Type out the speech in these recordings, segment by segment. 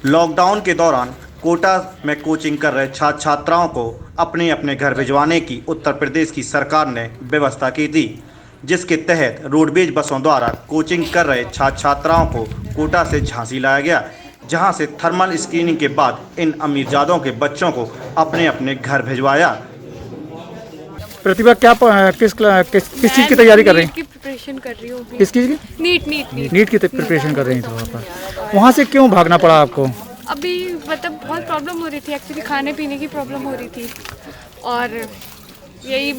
Lockdown के दौरान कोटा में कोचिंग कर रहे छात्र छात्राओं को अपने अपने घर भिजवाने की उत्तर प्रदेश की सरकार ने व्यवस्था की थी, जिसके तहत रोडवेज बसों द्वारा कोचिंग कर रहे छात्र छात्राओं को कोटा से झांसी लाया गया, जहां से थर्मल स्क्रीनिंग के बाद इन अमीरजादों के बच्चों को अपने अपने घर भिजवाया। प्रतिभा किस चीज़ की तैयारी कर रही हैं? नीट की प्रिपरेशन कर रही हूँ अभी। किस चीज़ की? नीट की प्रिपरेशन कर रही थी वहाँ पर। वहाँ से क्यों भागना पड़ा आपको? अभी मतलब बहुत प्रॉब्लम हो रही थी, एक्चुअली खाने पीने की प्रॉब्लम हो रही थी और यही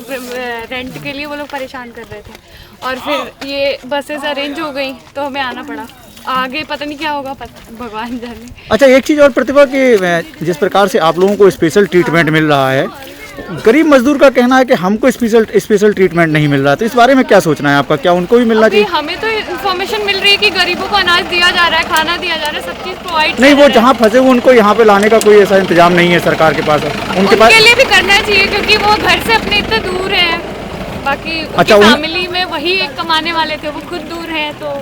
रेंट के लिए वो लोग परेशान कर रहे थे और फिर ये बसेस अरेंज हो गई तो हमें आना पड़ा। आगे पता नहीं क्या होगा, भगवान जाने। अच्छा, एक चीज़ और प्रतिभा की, जिस प्रकार से आप लोगों को स्पेशल ट्रीटमेंट मिल रहा है, गरीब मजदूर का कहना है कि हमको स्पेशल ट्रीटमेंट नहीं मिल रहा, तो इस बारे में क्या सोचना है आपका? क्या उनको भी मिलना चाहिए? हमें तो इन्फॉर्मेशन मिल रही है कि गरीबों को अनाज दिया जा रहा है, खाना दिया जा रहा है, सब चीज़ प्रोवाइड नहीं, वो जहाँ फंसे हुए उनको यहाँ पे लाने का कोई ऐसा इंतजाम नहीं है सरकार के पास। उनके लिए भी करना चाहिए क्योंकि वो घर से अपने इतने दूर है। बाकी अच्छा, फैमिली में वही एक कमाने वाले थे, वो खुद दूर हैं तो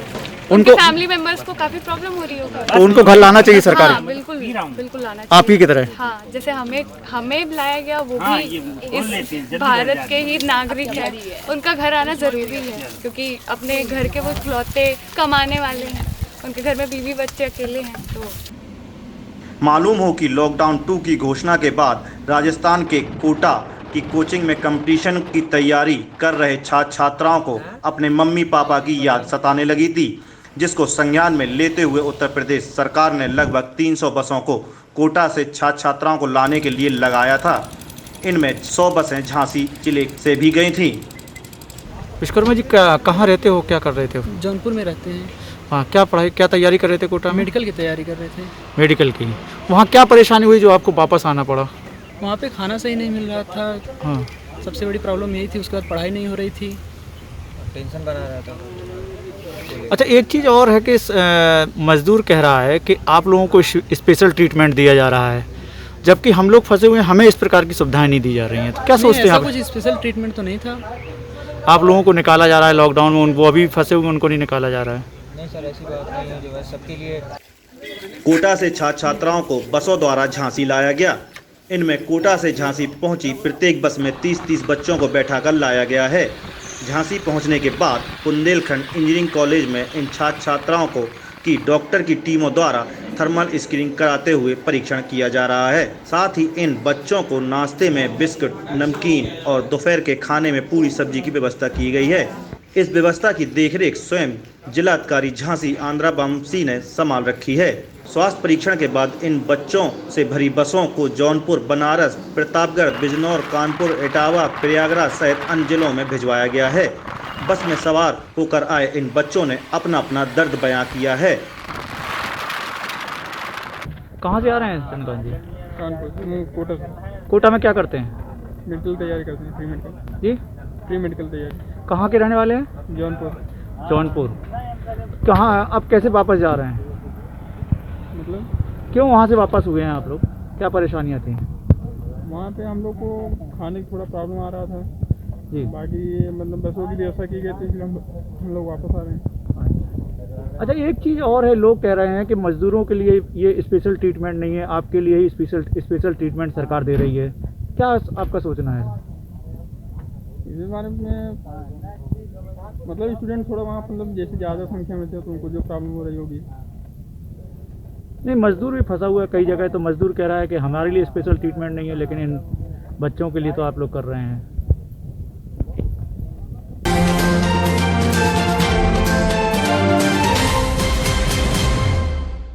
उनके फैमिली मेंबर्स को काफी प्रॉब्लम हो रही होगी, तो उनको घर लाना चाहिए सरकार। हाँ, बिल्कुल बिल्कुल लाना चाहिए। आप ही की तरह। हाँ, जैसे हमें बुलाया गया, वो भी इस भारत के ही नागरिक हैं, उनका घर आना जरूरी है क्योंकि अपने घर के वो इकलौते कमाने वाले हैं, उनके घर में बीवी बच्चे अकेले हैं। तो मालूम हो कि लॉकडाउन 2 की घोषणा के बाद राजस्थान के कोटा की कोचिंग में कंपटीशन की तैयारी कर रहे छात्र छात्राओं को अपने मम्मी पापा की याद सताने लगी थी, जिसको संज्ञान में लेते हुए उत्तर प्रदेश सरकार ने लगभग 300 बसों को कोटा से छात्र छात्राओं को लाने के लिए लगाया था। इनमें 100 बसें झांसी जिले से भी गई थीं। विश्वकर्मा जी, कहाँ रहते हो, क्या कर रहे थे? जौनपुर में रहते हैं। हाँ, क्या तैयारी कर रहे थे कोटा में? मेडिकल की तैयारी कर रहे थे। मेडिकल की। वहाँ क्या परेशानी हुई जो आपको वापस आना पड़ा? वहाँ पे खाना सही नहीं मिल रहा था। हाँ, सबसे बड़ी प्रॉब्लम यही थी। उसके बाद पढ़ाई नहीं हो रही थी, टेंशन बना रहा था। अच्छा, एक चीज़ और है कि मज़दूर कह रहा है कि आप लोगों को स्पेशल ट्रीटमेंट दिया जा रहा है, जबकि हम लोग फंसे हुए हैं, हमें इस प्रकार की सुविधाएं नहीं दी जा रही हैं। तो क्या सोचते हैं आप? कुछ स्पेशल ट्रीटमेंट तो नहीं था। आप लोगों को निकाला जा रहा है लॉकडाउन में, वो अभी फंसे हुए उनको नहीं निकाला जा रहा है? नहीं सर, ऐसी बात नहीं है, जो है सबके लिए। कोटा से छात्र छात्राओं को बसों द्वारा झांसी लाया गया। इनमें कोटा से झांसी पहुंची प्रत्येक बस में 30-30 बच्चों को बैठाकर लाया गया है। झांसी पहुंचने के बाद बुंदेलखंड इंजीनियरिंग कॉलेज में इन छात्र छात्राओं को की डॉक्टर की टीमों द्वारा थर्मल स्क्रीनिंग कराते हुए परीक्षण किया जा रहा है। साथ ही इन बच्चों को नाश्ते में बिस्कुट, नमकीन और दोपहर के खाने में पूरी सब्जी की व्यवस्था की गई है। इस व्यवस्था की देखरेख स्वयं जिलाधिकारी झांसी आंध्रा बमसी ने संभाल रखी है। स्वास्थ्य परीक्षण के बाद इन बच्चों से भरी बसों को जौनपुर, बनारस, प्रतापगढ़, बिजनौर, कानपुर, इटावा, प्रयागराज सहित अन्य जिलों में भिजवाया गया है। बस में सवार होकर आए इन बच्चों ने अपना अपना दर्द बयां किया है। कहाँ से आ रहे हैं चंदन जी? कानपुर, कोटा से। कोटा में क्या करते हैं? मेडिकल तैयारी करते हैं, प्री मेडिकल। जी, प्री मेडिकल तैयारी। कहाँ के रहने वाले हैं? जौनपुर। जौनपुर। कहाँ, अब कैसे वापस जा रहे हैं? मतलब क्यों वहाँ से वापस हुए हैं आप लोग? क्या परेशानियाँ थी? वहाँ पे हम लोग को खाने की थोड़ा प्रॉब्लम आ रहा था जी। बाकी मतलब बसों की व्यवस्था की गई थी, इसलिए हम लोग वापस आ रहे हैं। अच्छा, एक चीज़ और है, लोग कह रहे हैं कि मजदूरों के लिए ये स्पेशल ट्रीटमेंट नहीं है, आपके लिए ही स्पेशल ट्रीटमेंट सरकार दे रही है। क्या आपका सोचना है इस बारे में? मतलब स्टूडेंट थोड़ा वहाँ मतलब जैसे ज़्यादा संख्या में थे तो उनको जो प्रॉब्लम हो रही होगी। नहीं, मजदूर भी फंसा हुआ है कई जगह, तो मजदूर कह रहा है कि हमारे लिए स्पेशल ट्रीटमेंट नहीं है, लेकिन इन बच्चों के लिए तो आप लोग कर रहे हैं।